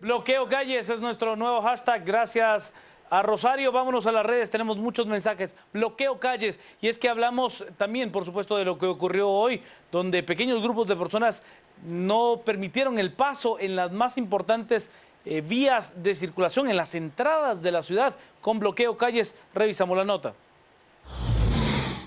Bloqueo calles es nuestro nuevo hashtag. Gracias a Rosario. Vámonos a las redes, tenemos muchos mensajes. Bloqueo calles. Y es que hablamos también, por supuesto, de lo que ocurrió hoy, donde pequeños grupos de personas no permitieron el paso en las más importantes vías de circulación, en las entradas de la ciudad. Con bloqueo calles, revisamos la nota.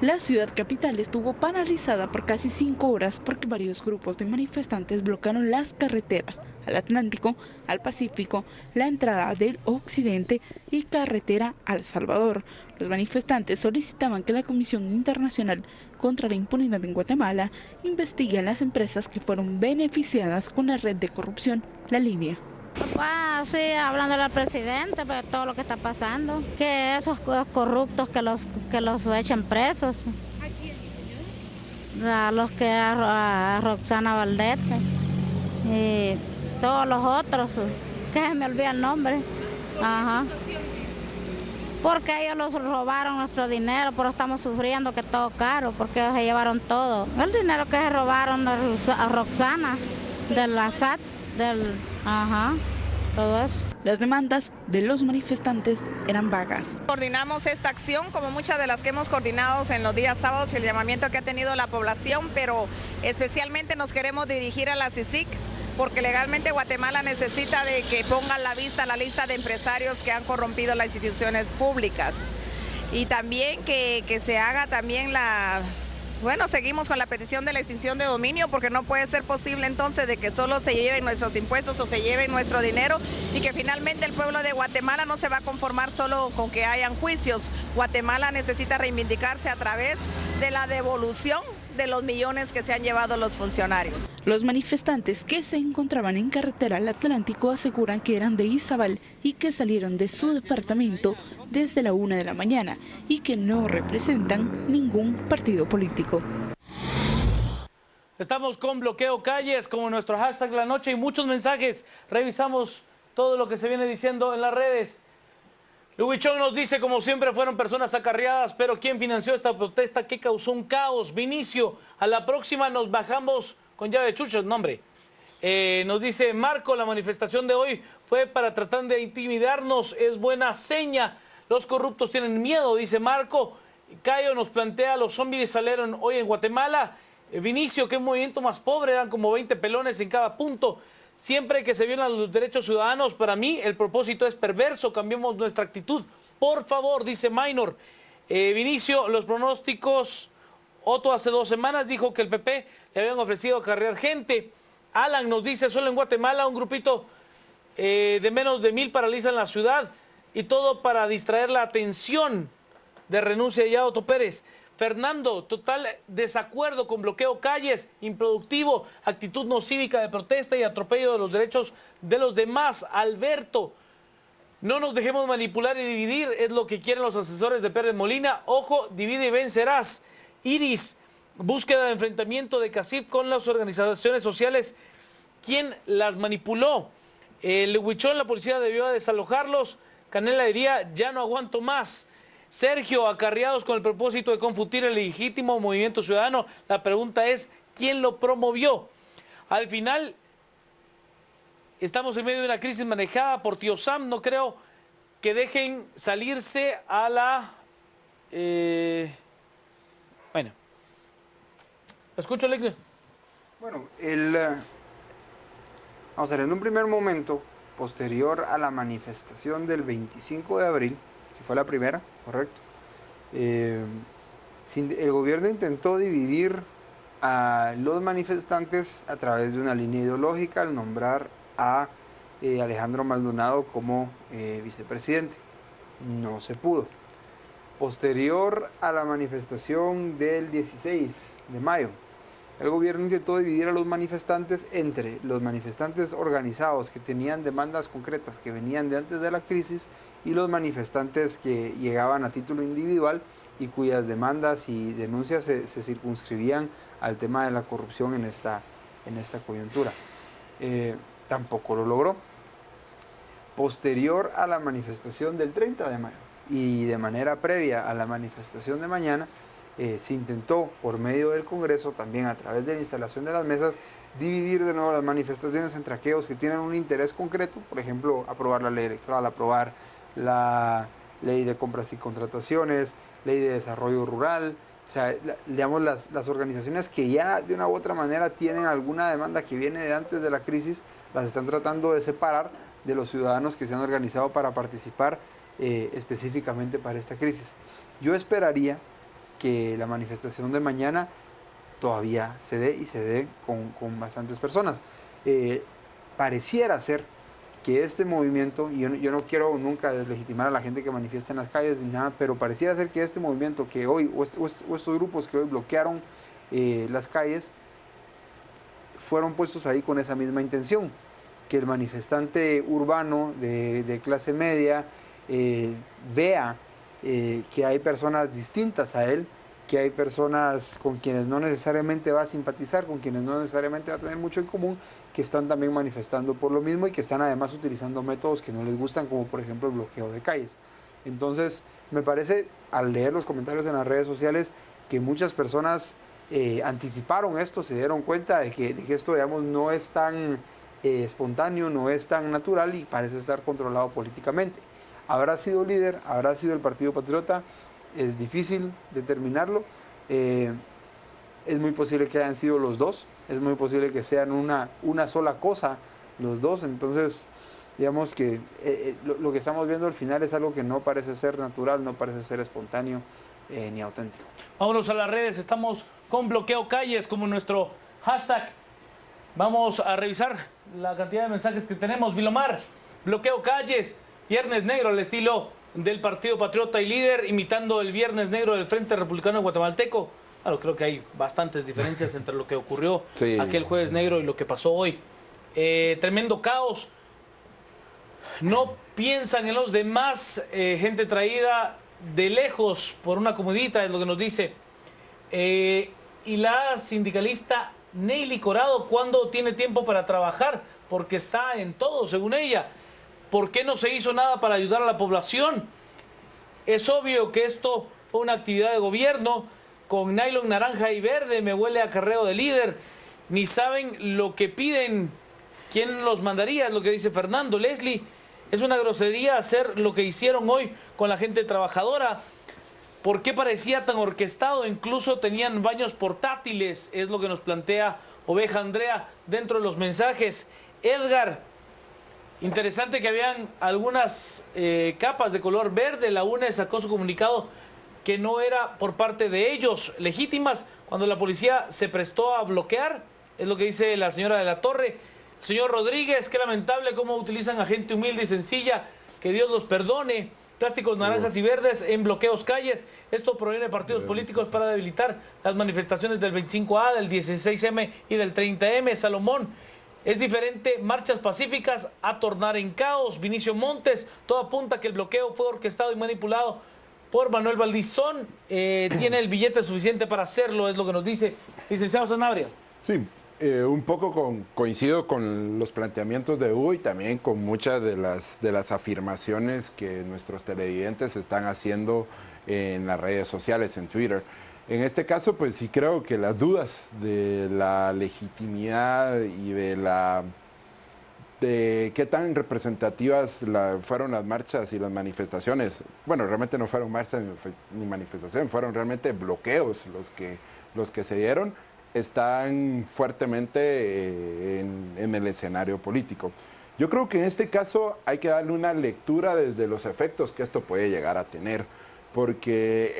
La ciudad capital estuvo paralizada por casi 5 horas porque varios grupos de manifestantes bloquearon las carreteras al Atlántico, al Pacífico, la entrada del Occidente y carretera al Salvador. Los manifestantes solicitaban que la Comisión Internacional contra la Impunidad en Guatemala investigue a las empresas que fueron beneficiadas con la red de corrupción La Línea. Sí, hablando al presidente, de todo lo que está pasando, que esos corruptos que los echen presos. ¿A quién, señora? A los que a Roxana Valdete y todos los otros, que se me olvida el nombre. Ajá. Porque ellos nos robaron nuestro dinero, pero estamos sufriendo que todo caro, porque ellos se llevaron todo. El dinero que se robaron a Roxana, del SAT, todo eso. Las demandas de los manifestantes eran vagas. Coordinamos esta acción como muchas de las que hemos coordinado en los días sábados y el llamamiento que ha tenido la población, pero especialmente nos queremos dirigir a la CICIG porque legalmente Guatemala necesita de que pongan la lista de empresarios que han corrompido las instituciones públicas y también que se haga también seguimos con la petición de la extinción de dominio porque no puede ser posible entonces de que solo se lleven nuestros impuestos o se lleven nuestro dinero y que finalmente el pueblo de Guatemala no se va a conformar solo con que hayan juicios. Guatemala necesita reivindicarse a través de la devolución de los millones que se han llevado los funcionarios. Los manifestantes que se encontraban en carretera al Atlántico aseguran que eran de Izabal y que salieron de su departamento desde la 1 de la mañana y que no representan ningún partido político. Estamos con bloqueo calles como nuestro hashtag la noche y muchos mensajes. Revisamos todo lo que se viene diciendo en las redes. Lubichón nos dice, como siempre fueron personas acarreadas, pero ¿quién financió esta protesta que causó un caos? Vinicio, a la próxima nos bajamos con llave de chuchos, nombre. Nos dice Marco, la manifestación de hoy fue para tratar de intimidarnos, es buena seña. Los corruptos tienen miedo, dice Marco. Cayo nos plantea, los zombies salieron hoy en Guatemala. Vinicio, qué movimiento más pobre, eran como 20 pelones en cada punto. Siempre que se violan los derechos ciudadanos, para mí el propósito es perverso, cambiemos nuestra actitud. Por favor, dice Minor. Vinicio, los pronósticos, Otto hace 2 semanas dijo que el PP le habían ofrecido acarrear gente. Alan nos dice, solo en Guatemala un grupito de menos de 1000 paralizan la ciudad y todo para distraer la atención de renuncia ya Otto Pérez. Fernando, total desacuerdo con bloqueo calles, improductivo, actitud no cívica de protesta y atropello de los derechos de los demás. Alberto, no nos dejemos manipular y dividir, es lo que quieren los asesores de Pérez Molina. Ojo, divide y vencerás. Iris, búsqueda de enfrentamiento de CACIF con las organizaciones sociales. ¿Quién las manipuló? El Huichón, la policía debió desalojarlos. Canela diría, ya no aguanto más. Sergio, acarreados con el propósito de confundir el legítimo movimiento ciudadano. La pregunta es, ¿quién lo promovió? Al final, estamos en medio de una crisis manejada por Tío Sam. No creo que dejen salirse a la... Bueno, ¿lo escucho, Leclerc? Bueno, vamos a ver, en un primer momento, posterior a la manifestación del 25 de abril, que fue la primera, correcto, el gobierno intentó dividir a los manifestantes a través de una línea ideológica al nombrar a Alejandro Maldonado como vicepresidente. No se pudo. Posterior a la manifestación del 16 de mayo, el gobierno intentó dividir a los manifestantes entre los manifestantes organizados que tenían demandas concretas que venían de antes de la crisis y los manifestantes que llegaban a título individual y cuyas demandas y denuncias se circunscribían al tema de la corrupción en esta coyuntura. Tampoco lo logró. Posterior a la manifestación del 30 de mayo y de manera previa a la manifestación de mañana, se intentó por medio del Congreso, también a través de la instalación de las mesas, dividir de nuevo las manifestaciones entre aquellos que tienen un interés concreto, por ejemplo, aprobar la ley electoral, aprobar la ley de compras y contrataciones, ley de desarrollo rural, o sea, digamos, las organizaciones que ya de una u otra manera tienen alguna demanda que viene de antes de la crisis, las están tratando de separar de los ciudadanos que se han organizado para participar específicamente para esta crisis. Yo esperaría que la manifestación de mañana todavía se dé y se dé con bastantes personas. Pareciera ser que este movimiento, y yo no quiero nunca deslegitimar a la gente que manifiesta en las calles ni nada, pero pareciera ser que este movimiento que hoy, o estos grupos que hoy bloquearon las calles, fueron puestos ahí con esa misma intención, que el manifestante urbano de clase media vea que hay personas distintas a él, que hay personas con quienes no necesariamente va a simpatizar, con quienes no necesariamente va a tener mucho en común, que están también manifestando por lo mismo y que están además utilizando métodos que no les gustan, como por ejemplo el bloqueo de calles. Entonces, me parece, al leer los comentarios en las redes sociales, que muchas personas anticiparon esto, se dieron cuenta de que esto, digamos, no es tan espontáneo, no es tan natural y parece estar controlado políticamente. ¿Habrá sido líder? ¿Habrá sido el Partido Patriota? Es difícil determinarlo. Es muy posible que hayan sido los dos, es muy posible que sean una sola cosa los dos, entonces digamos que lo que estamos viendo al final es algo que no parece ser natural, no parece ser espontáneo ni auténtico. Vámonos a las redes, estamos con Bloqueo Calles como nuestro hashtag. Vamos a revisar la cantidad de mensajes que tenemos. Vilomar, Bloqueo Calles, Viernes Negro al estilo del Partido Patriota y líder, imitando el Viernes Negro del Frente Republicano Guatemalteco. Claro, creo que hay bastantes diferencias entre lo que ocurrió aquel Jueves Negro y lo que pasó hoy. Tremendo caos. No piensan en los demás, gente traída de lejos por una comodita, es lo que nos dice. Y la sindicalista Neily Corado, ¿cuándo tiene tiempo para trabajar? Porque está en todo, según ella. ¿Por qué no se hizo nada para ayudar a la población? Es obvio que esto fue una actividad de gobierno. Con nylon naranja y verde me huele a acarreo de líder. Ni saben lo que piden. ¿Quién los mandaría? Es lo que dice Fernando. Leslie, es una grosería hacer lo que hicieron hoy con la gente trabajadora. ¿Por qué parecía tan orquestado? Incluso tenían baños portátiles. Es lo que nos plantea Oveja Andrea dentro de los mensajes. Edgar, interesante que habían algunas capas de color verde. La UNE sacó su comunicado que no era por parte de ellos legítimas cuando la policía se prestó a bloquear, es lo que dice la señora de la Torre. Señor Rodríguez, qué lamentable cómo utilizan a gente humilde y sencilla, que Dios los perdone. Plásticos naranjas y verdes en bloqueos calles. Esto proviene de partidos políticos para debilitar las manifestaciones del 25A, del 16M y del 30M. Salomón, es diferente marchas pacíficas a tornar en caos. Vinicio Montes, todo apunta que el bloqueo fue orquestado y manipulado por Manuel Valdizón. Tiene el billete suficiente para hacerlo, es lo que nos dice licenciado Sanabria. Sí, un poco coincido con los planteamientos de Hugo y también con muchas de las afirmaciones que nuestros televidentes están haciendo en las redes sociales, en Twitter. En este caso, pues sí creo que las dudas de la legitimidad y de qué tan representativas fueron las marchas y las manifestaciones. Bueno, realmente no fueron marchas ni manifestaciones, fueron realmente bloqueos los que se dieron, están fuertemente en el escenario político. Yo creo que en este caso hay que darle una lectura desde los efectos que esto puede llegar a tener, porque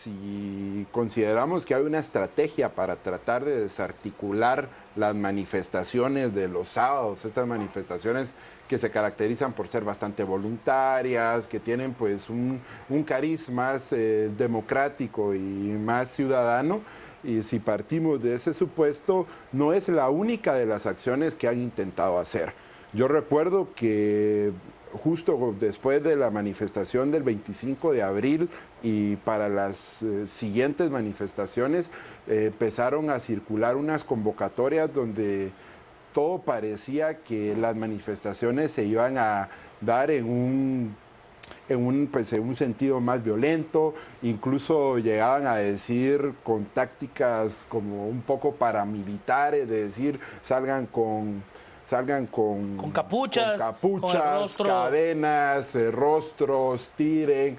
si consideramos que hay una estrategia para tratar de desarticular las manifestaciones de los sábados, estas manifestaciones que se caracterizan por ser bastante voluntarias, que tienen pues un cariz más democrático y más ciudadano, y si partimos de ese supuesto, no es la única de las acciones que han intentado hacer. Yo recuerdo que justo después de la manifestación del 25 de abril y para las siguientes manifestaciones empezaron a circular unas convocatorias donde todo parecía que las manifestaciones se iban a dar en en un sentido más violento, incluso llegaban a decir con tácticas como un poco paramilitares, de decir salgan con capuchas, con el rostro, cadenas, rostros, tiren,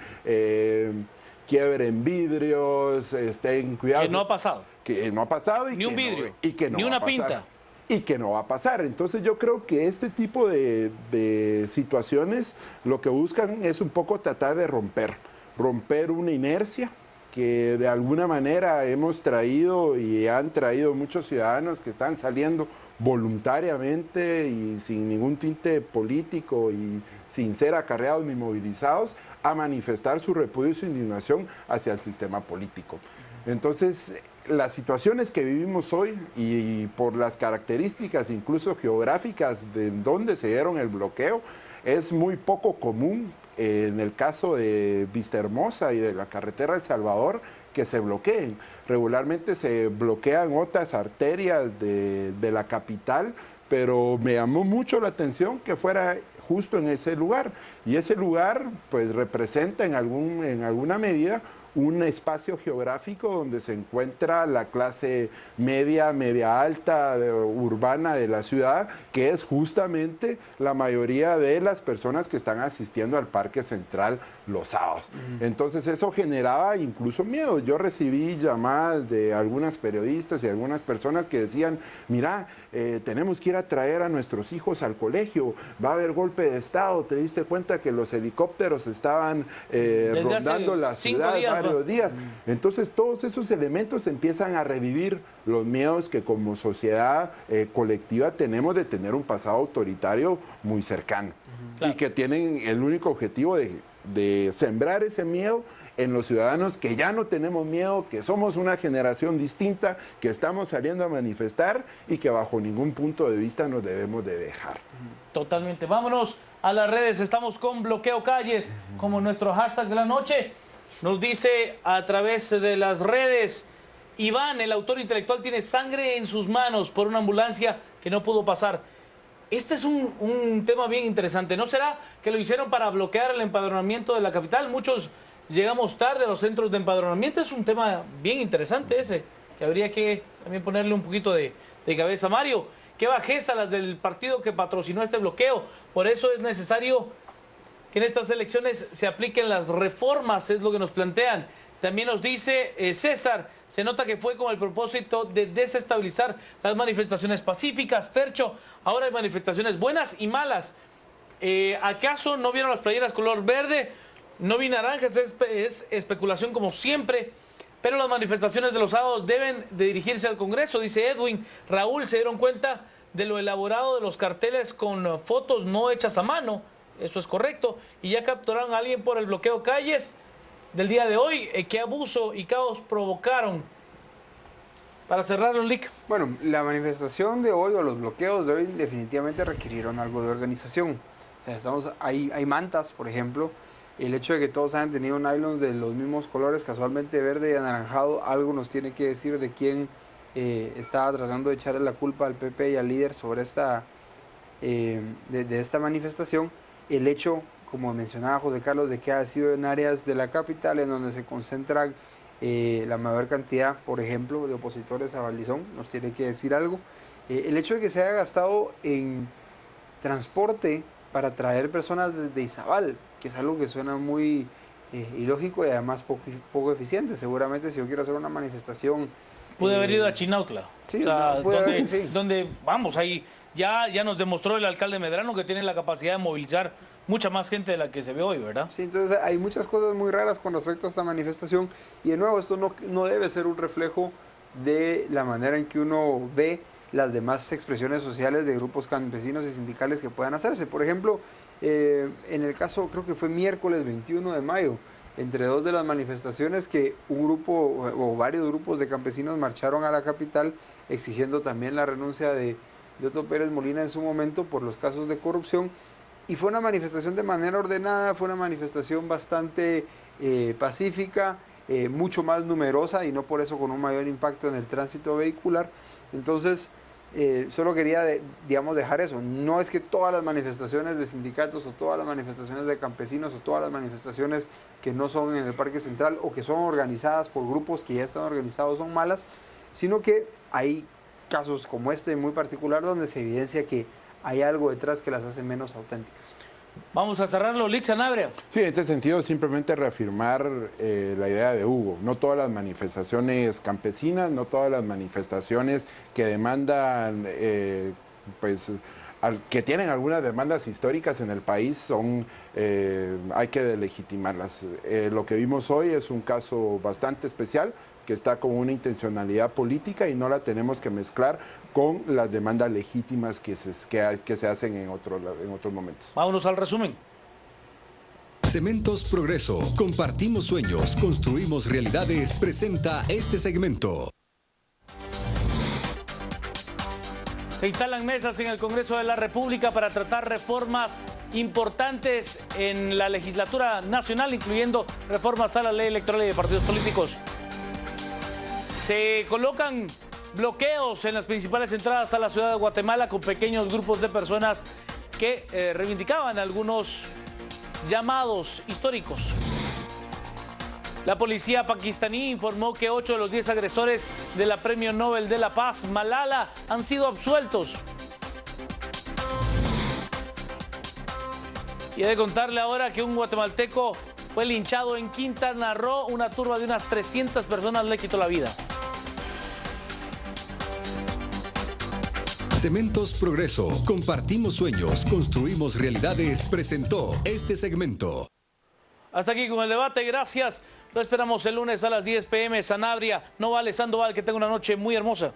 quiebren vidrios, estén cuidados. Que no ha pasado. Que no ha pasado. Ni un vidrio, ni una pinta. Y que no va a pasar. Entonces yo creo que este tipo de situaciones lo que buscan es un poco tratar de romper una inercia que de alguna manera hemos traído y han traído muchos ciudadanos que están saliendo voluntariamente y sin ningún tinte político y sin ser acarreados ni movilizados a manifestar su repudio y su indignación hacia el sistema político. Entonces, las situaciones que vivimos hoy y por las características incluso geográficas de donde se dieron el bloqueo, es muy poco común en el caso de Vistahermosa y de la carretera El Salvador que se bloqueen. Regularmente se bloquean otras arterias de la capital, pero me llamó mucho la atención que fuera justo en ese lugar. Y ese lugar pues representa en alguna medida un espacio geográfico donde se encuentra la clase media, media alta, urbana de la ciudad, que es justamente la mayoría de las personas que están asistiendo al Parque Central los sábados. Entonces eso generaba incluso miedo. Yo recibí llamadas de algunas periodistas y algunas personas que decían, mira, tenemos que ir a traer a nuestros hijos al colegio, va a haber golpe de Estado, te diste cuenta que los helicópteros estaban rondando la ciudad varios días. Entonces todos esos elementos empiezan a revivir los miedos que como sociedad colectiva tenemos de tener un pasado autoritario muy cercano. Claro. Y que tienen el único objetivo de sembrar ese miedo en los ciudadanos que ya no tenemos miedo, que somos una generación distinta, que estamos saliendo a manifestar y que bajo ningún punto de vista nos debemos de dejar. Totalmente. Vámonos a las redes, estamos con Bloqueo Calles como nuestro hashtag de la noche. Nos dice a través de las redes, Iván, el autor intelectual, tiene sangre en sus manos por una ambulancia que no pudo pasar. Este es un tema bien interesante. ¿No será que lo hicieron para bloquear el empadronamiento de la capital? Muchos llegamos tarde a los centros de empadronamiento. Es un tema bien interesante ese, que habría que también ponerle un poquito de cabeza. Mario, qué bajeza las del partido que patrocinó este bloqueo. Por eso es necesario que en estas elecciones se apliquen las reformas, es lo que nos plantean. También nos dice César, se nota que fue con el propósito de desestabilizar las manifestaciones pacíficas. Fercho, ahora hay manifestaciones buenas y malas. ¿Acaso no vieron las playeras color verde? No vi naranjas, es especulación como siempre. Pero las manifestaciones de los sábados deben de dirigirse al Congreso, dice Edwin. Raúl, se dieron cuenta de lo elaborado de los carteles con fotos no hechas a mano. Eso es correcto. Y ya capturaron a alguien por el bloqueo calles del día de hoy. ¿Qué abuso y caos provocaron? Para cerrar el link. Bueno, la manifestación de hoy o los bloqueos de hoy definitivamente requirieron algo de organización. O sea, hay mantas, por ejemplo. El hecho de que todos hayan tenido nylons de los mismos colores, casualmente verde y anaranjado, algo nos tiene que decir de quién estaba tratando de echarle la culpa al PP y al líder sobre esta manifestación. El hecho, como mencionaba José Carlos, de que ha sido en áreas de la capital en donde se concentran la mayor cantidad, por ejemplo, de opositores a Valdizón, nos tiene que decir algo. El hecho de que se haya gastado en transporte para traer personas desde Izabal, que es algo que suena muy ilógico y además poco eficiente. Seguramente si yo quiero hacer una manifestación... Pude haber ido a Chinautla. Sí, o sea, sí. donde, vamos, ahí ya nos demostró el alcalde Medrano que tiene la capacidad de movilizar mucha más gente de la que se ve hoy, ¿verdad? Sí, entonces hay muchas cosas muy raras con respecto a esta manifestación y de nuevo esto no debe ser un reflejo de la manera en que uno ve las demás expresiones sociales de grupos campesinos y sindicales que puedan hacerse. Por ejemplo, en el caso, creo que fue miércoles 21 de mayo, entre dos de las manifestaciones que un grupo o varios grupos de campesinos marcharon a la capital exigiendo también la renuncia de Otto Pérez Molina en su momento por los casos de corrupción, y fue una manifestación de manera ordenada, fue una manifestación bastante pacífica, mucho más numerosa y no por eso con un mayor impacto en el tránsito vehicular. Entonces, Solo quería, digamos, dejar eso. No es que todas las manifestaciones de sindicatos o todas las manifestaciones de campesinos o todas las manifestaciones que no son en el Parque Central o que son organizadas por grupos que ya están organizados son malas, sino que hay casos como este muy particular donde se evidencia que hay algo detrás que las hace menos auténticas. Vamos a cerrarlo, Lick Sanabria. Sí, en este sentido simplemente reafirmar la idea de Hugo. No todas las manifestaciones campesinas, no todas las manifestaciones que demandan, que tienen algunas demandas históricas en el país, hay que delegitimarlas. Lo que vimos hoy es un caso bastante especial, que está con una intencionalidad política y no la tenemos que mezclar con las demandas legítimas que se hacen en otros momentos. Vámonos al resumen. Cementos Progreso. Compartimos sueños, construimos realidades. Presenta este segmento. Se instalan mesas en el Congreso de la República para tratar reformas importantes en la legislatura nacional, incluyendo reformas a la ley electoral y de partidos políticos. Se colocan bloqueos en las principales entradas a la ciudad de Guatemala con pequeños grupos de personas que reivindicaban algunos llamados históricos. La policía pakistaní informó que 8 de los 10 agresores de la Premio Nobel de la Paz, Malala, han sido absueltos. Y he de contarle ahora que un guatemalteco fue linchado en Quintana Roo. Una turba de unas 300 personas le quitó la vida. Cementos Progreso. Compartimos sueños, construimos realidades. Presentó este segmento. Hasta aquí con el debate, gracias. Lo esperamos el lunes a las 10 p.m. Sanabria, Novales, Sandoval, que tenga una noche muy hermosa.